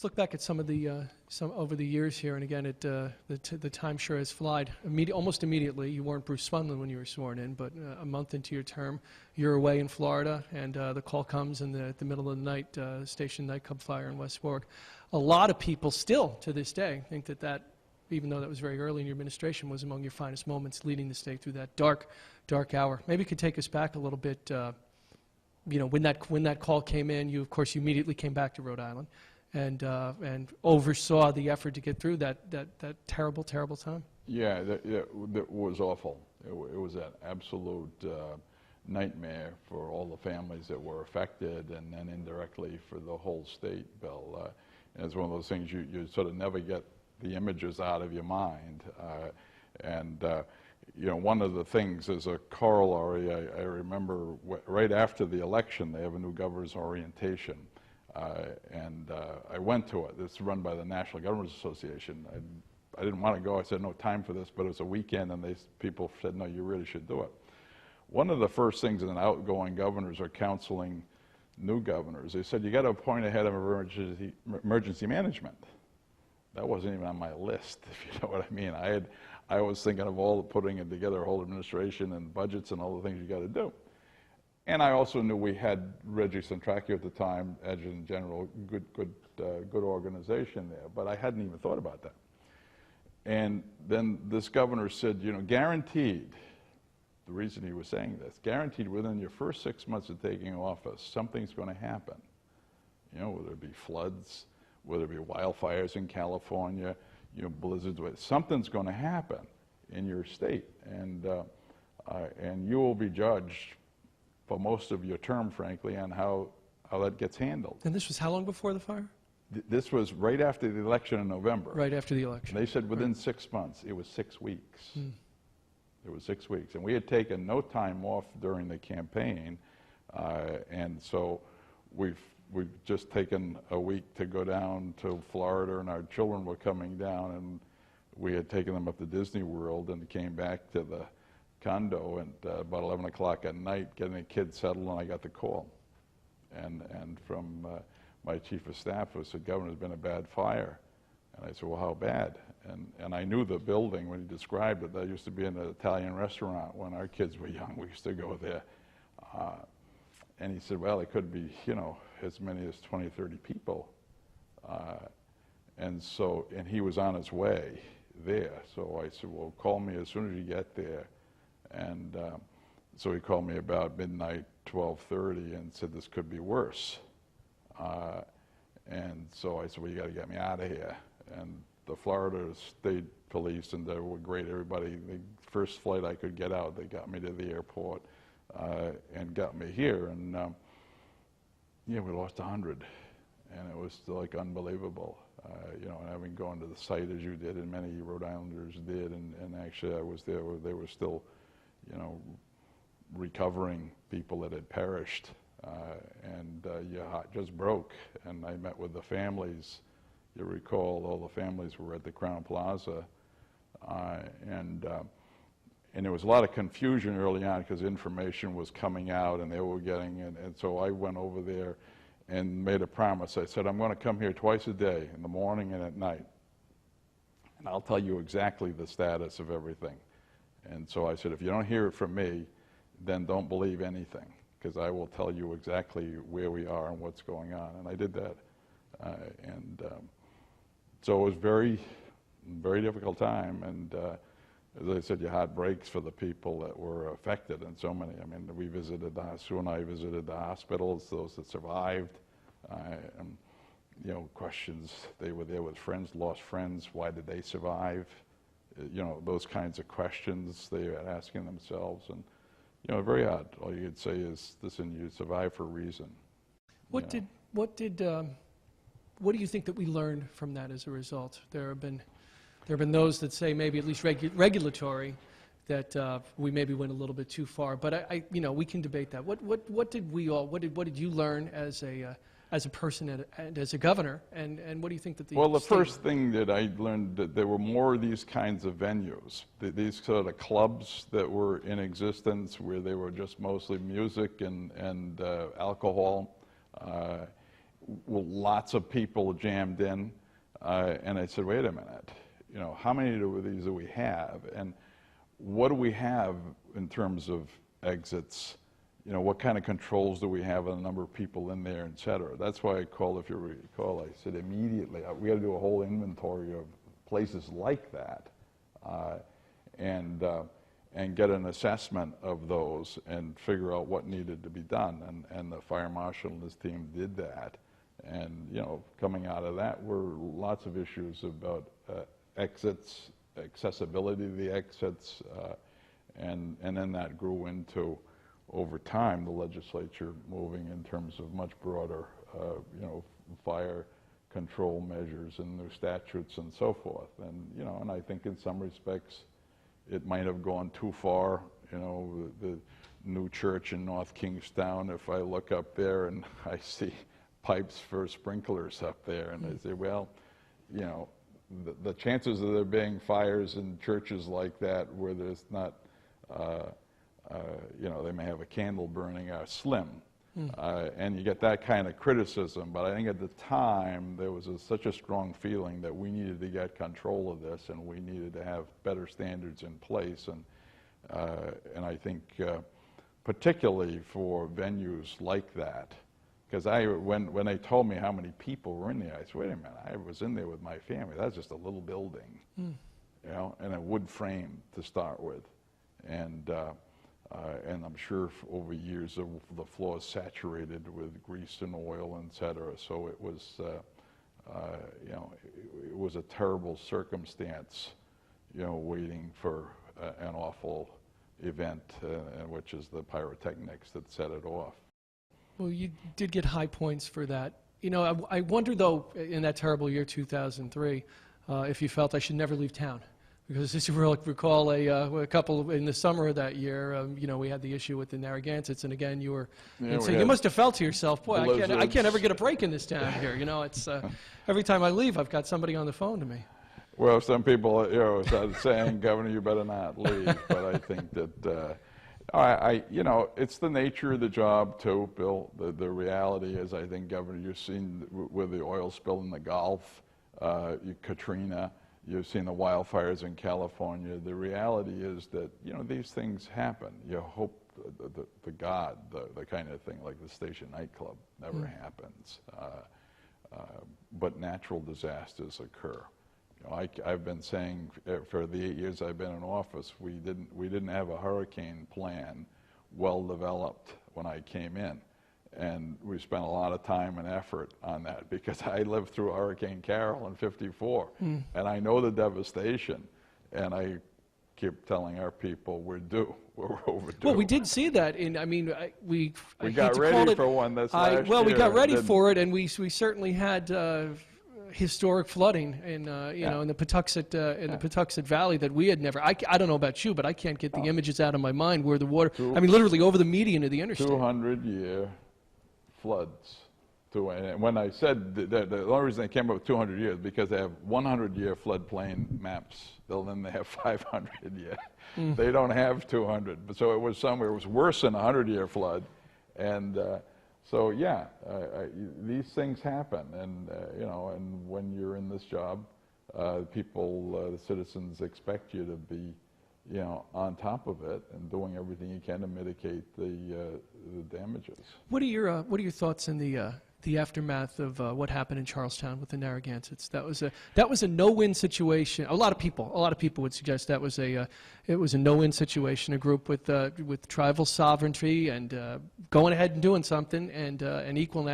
Let's look back at some of the some over the years here, and again, the time sure has flied. Almost immediately, you weren't Bruce Spunlin when you were sworn in, but a month into your term, you're away in Florida, and the call comes in the middle of the night, station nightclub fire in West Warwick. A lot of people still, to this day, think that even though that was very early in your administration, was among your finest moments, leading the state through that dark hour. Maybe you could take us back a little bit. You know, when that call came in, you immediately came back to Rhode Island, and oversaw the effort to get through that terrible time. Yeah, that was awful. It was an absolute nightmare for all the families that were affected, and then indirectly for the whole state, Bill. And it's one of those things you sort of never get the images out of your mind. You know, one of the things as a corollary, I remember right after the election, they have a new governor's orientation. I went to it. It's run by the National Governors Association. I didn't want to go. I said, no time for this, but it was a weekend, and people said, no, you really should do it. One of the first things that outgoing governors are counseling new governors, they said, you got to appoint a head of emergency management. That wasn't even on my list, if you know what I mean. I was thinking of putting it together, a whole administration and budgets and all the things you got to do. And I also knew we had Reggie Centracchio at the time, Adjutant General, good organization there, but I hadn't even thought about that. And then this governor said, you know, guaranteed, the reason he was saying this, guaranteed within your first 6 months of taking office, something's going to happen. You know, whether it be floods, whether it be wildfires in California, you know, blizzards, something's going to happen in your state, and you will be judged for most of your term, frankly, on how that gets handled. And this was how long before the fire? This was right after the election in November. Right after the election. And they said within 6 months. It was 6 weeks. It was 6 weeks. And we had taken no time off during the campaign, and so we've just taken a week to go down to Florida, and our children were coming down, and we had taken them up to Disney World and came back to the condo at about 11 o'clock at night, getting the kids settled, and I got the call. And from my chief of staff who said, Governor, there's been a bad fire. And I said, well, how bad? And I knew the building when he described it. That used to be an Italian restaurant when our kids were young. We used to go there. And he said, well, it could be, you know, as many as 20, 30 people. And he was on his way there. So I said, well, call me as soon as you get there. And so he called me about midnight, 12:30, and said this could be worse. And so I said, well, you got to get me out of here. And the Florida State Police, and they were great, everybody. The first flight I could get out, they got me to the airport and got me here. And yeah, we lost 100, and it was still like unbelievable. You know, and having gone to the site as you did, and many Rhode Islanders did, and actually I was there, they were still, you know, recovering people that had perished, and your heart just broke. And I met with the families. You recall all the families were at the Crown Plaza, and there was a lot of confusion early on because information was coming out and they were getting it. And so I went over there and made a promise. I said, I'm going to come here twice a day, in the morning and at night, and I'll tell you exactly the status of everything. And so I said, if you don't hear it from me, then don't believe anything, because I will tell you exactly where we are and what's going on. And I did that. So it was very, very difficult time. And as I said, your heart breaks for the people that were affected, and so many. I mean, Sue and I visited the hospitals, those that survived. You know, questions, they were there with friends, lost friends, why did they survive? You know, those kinds of questions they were asking themselves. And, you know, very odd. All you could say is, listen, you survived for a reason. What do you think that we learned from that as a result? There have been those that say maybe at least regulatory, that we maybe went a little bit too far. But you know, we can debate that. What did you learn as a person and as a governor, and what do you think that the Well, the first thing that I learned, that there were more of these kinds of venues, these sort of clubs that were in existence where they were just mostly music and alcohol. lots of people jammed in, and I said, wait a minute, you know, how many of these do we have, and what do we have in terms of exits? You know, what kind of controls do we have on the number of people in there, et cetera? That's why I called, if you recall, I said immediately, we got to do a whole inventory of places like that, and get an assessment of those and figure out what needed to be done. And the fire marshal and his team did that. And, you know, coming out of that were lots of issues about exits, accessibility to the exits, and then that grew into, over time, the legislature moving in terms of much broader, you know, fire control measures and new statutes and so forth. And, you know, and I think in some respects it might have gone too far. You know, the new church in North Kingstown, if I look up there and I see pipes for sprinklers up there, and I say, well, you know, the chances of there being fires in churches like that where there's not, you know, they may have a candle burning are slim. And you get that kind of criticism, but I think at the time there was such a strong feeling that we needed to get control of this and we needed to have better standards in place. And I think particularly for venues like that, because when they told me how many people were in there, I said, wait a minute, I was in there with my family. That's just a little building, you know, and a wood frame to start with. And I'm sure over years the floor is saturated with grease and oil, et cetera. So it was, you know, it was a terrible circumstance, you know, waiting for an awful event, which is the pyrotechnics that set it off. Well, you did get high points for that. You know, I wonder, though, in that terrible year, 2003, if you felt I should never leave town. Because as you recall, a couple in the summer of that year, you know, we had the issue with the Narragansetts, and again, you were saying, you must have felt to yourself, boy, I can't ever get a break in this town here. You know, it's every time I leave, I've got somebody on the phone to me. Well, some people, you know, started saying, Governor, you better not leave. But I think that, you know, it's the nature of the job, too, Bill. The reality is, I think, Governor, you've seen with the oil spill in the Gulf, Katrina, you've seen the wildfires in California. The reality is that, you know, these things happen. You hope to God the kind of thing like the Station nightclub never happens. But natural disasters occur. You know, I've been saying for the 8 years I've been in office, we didn't have a hurricane plan well developed when I came in. And we spent a lot of time and effort on that because I lived through Hurricane Carol in '54, and I know the devastation. And I keep telling our people we're due, we're overdue. Well, we did see that. I mean, we got ready for one this last year. Well, we got ready for it, and we certainly had historic flooding in you know, in the Patuxent the Patuxent Valley that we had never. I don't know about you, but I can't get the images out of my mind where the water. I mean, literally over the median of the interstate. 200-year floods. And when I said the only reason they came up with 200 years because they have 100-year floodplain maps. Then they have 500-year. They don't have 200. But so it was somewhere. It was worse than a 100-year flood, and so yeah, these things happen. And you know, and when you're in this job, the citizens expect you to be, you know, on top of it and doing everything you can to mitigate the damages. What are your thoughts in the aftermath of what happened in Charlestown with the Narragansetts? That was a no-win situation. A lot of people would suggest that was it was a no-win situation. A group with tribal sovereignty and going ahead and doing something, and an equal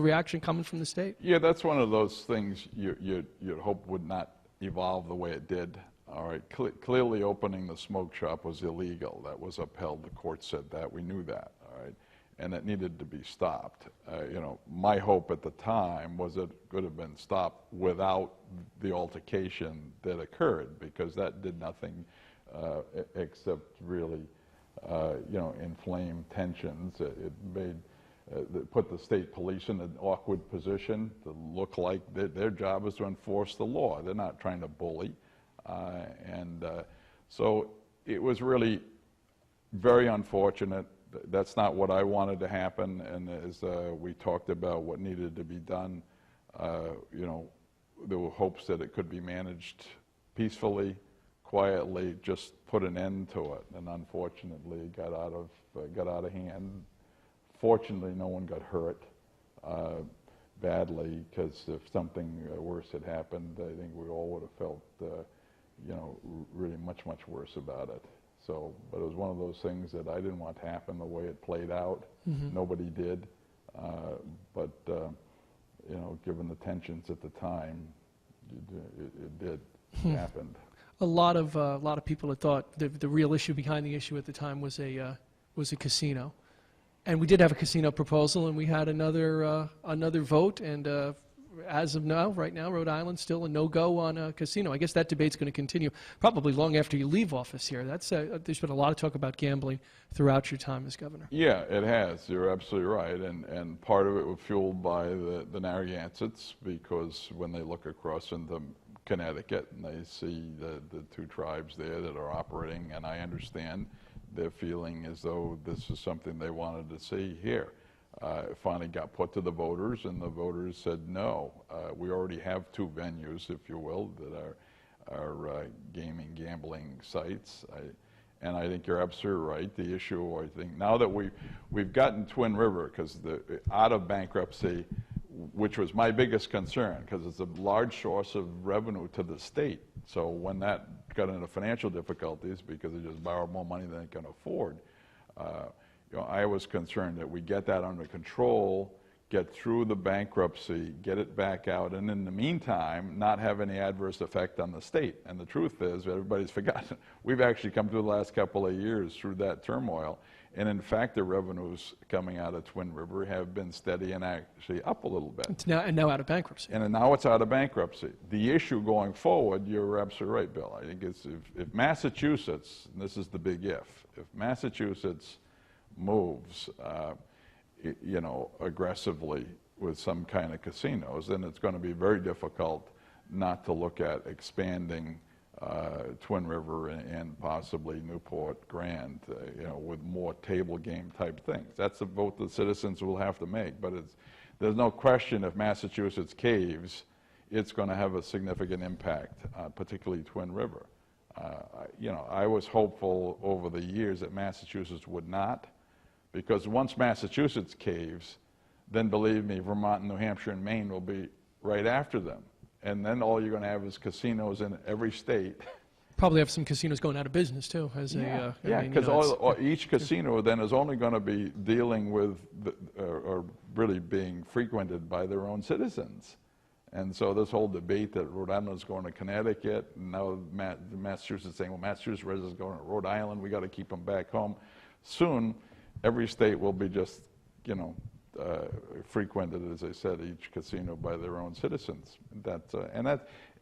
reaction coming from the state. Yeah, that's one of those things you'd hope would not evolve the way it did. All right, clearly opening the smoke shop was illegal. That was upheld. The court said that. We knew that. All right, and it needed to be stopped. You know, my hope at the time was it could have been stopped without the altercation that occurred, because that did nothing except really, you know, inflame tensions. It made put the state police in an awkward position to look like their job is to enforce the law. They're not trying to bully. So it was really very unfortunate. That's not what I wanted to happen, and as we talked about what needed to be done, you know, there were hopes that it could be managed peacefully, quietly, just put an end to it, and unfortunately it got out of hand. Fortunately, no one got hurt badly, because if something worse had happened, I think we all would have felt, you know, really much, much worse about it. So, but it was one of those things that I didn't want to happen the way it played out. Nobody did, but you know, given the tensions at the time, it did. It happened. A lot of people had thought the real issue behind the issue at the time was a casino, and we did have a casino proposal, and we had another vote, and as of now, right now, Rhode Island's still a no-go on a casino. I guess that debate's going to continue probably long after you leave office here. That's there's been a lot of talk about gambling throughout your time as governor. Yeah, it has. You're absolutely right, and part of it was fueled by the Narragansetts, because when they look across into Connecticut and they see the two tribes there that are operating, and I understand their feeling as though this is something they wanted to see here. It finally got put to the voters, and the voters said no. We already have two venues, if you will, that are gambling sites. And I think you're absolutely right. The issue, I think, now that we've gotten Twin River, because out of bankruptcy, which was my biggest concern, because it's a large source of revenue to the state. So when that got into financial difficulties because they just borrowed more money than they can afford, you know, I was concerned that we get that under control, get through the bankruptcy, get it back out, and in the meantime, not have any adverse effect on the state. And the truth is, everybody's forgotten, we've actually come through the last couple of years through that turmoil, and in fact, the revenues coming out of Twin River have been steady and actually up a little bit. It's now out of bankruptcy. And now it's out of bankruptcy. The issue going forward, you're absolutely right, Bill. I think it's if Massachusetts, and this is the big if Massachusetts moves, you know, aggressively with some kind of casinos, then it's going to be very difficult not to look at expanding Twin River and possibly Newport Grand, you know, with more table game type things. That's a vote the citizens will have to make, but there's no question if Massachusetts caves, it's going to have a significant impact, particularly Twin River. You know, I was hopeful over the years that Massachusetts would not, because once Massachusetts caves, then believe me, Vermont and New Hampshire and Maine will be right after them. And then all you're going to have is casinos in every state. Probably have some casinos going out of business too. Yeah, because each casino then is only going to be dealing with, or really being frequented by their own citizens. And so this whole debate that Rhode Island is going to Connecticut, and now Massachusetts saying, well, Massachusetts residents going to Rhode Island, we got to keep them back home. Soon, every state will be just, you know, frequented, as I said, each casino by their own citizens.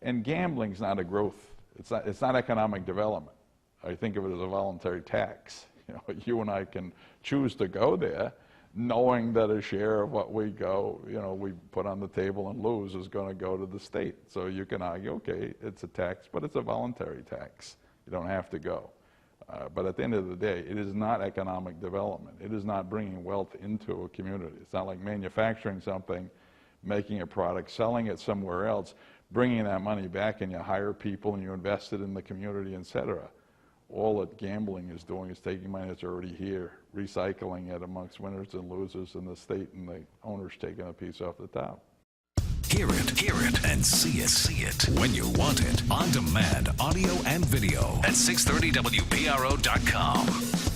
And gambling's not a growth. It's not economic development. I think of it as a voluntary tax. You know, you and I can choose to go there, knowing that a share of what we put on the table and lose is going to go to the state. So you can argue, okay, it's a tax, but it's a voluntary tax. You don't have to go. But at the end of the day, it is not economic development. It is not bringing wealth into a community. It's not like manufacturing something, making a product, selling it somewhere else, bringing that money back, and you hire people and you invest it in the community, etc. All that gambling is doing is taking money that's already here, recycling it amongst winners and losers in the state, and the owners taking a piece off the top. Hear it, and see it when you want it. On demand, audio and video at 630wpro.com.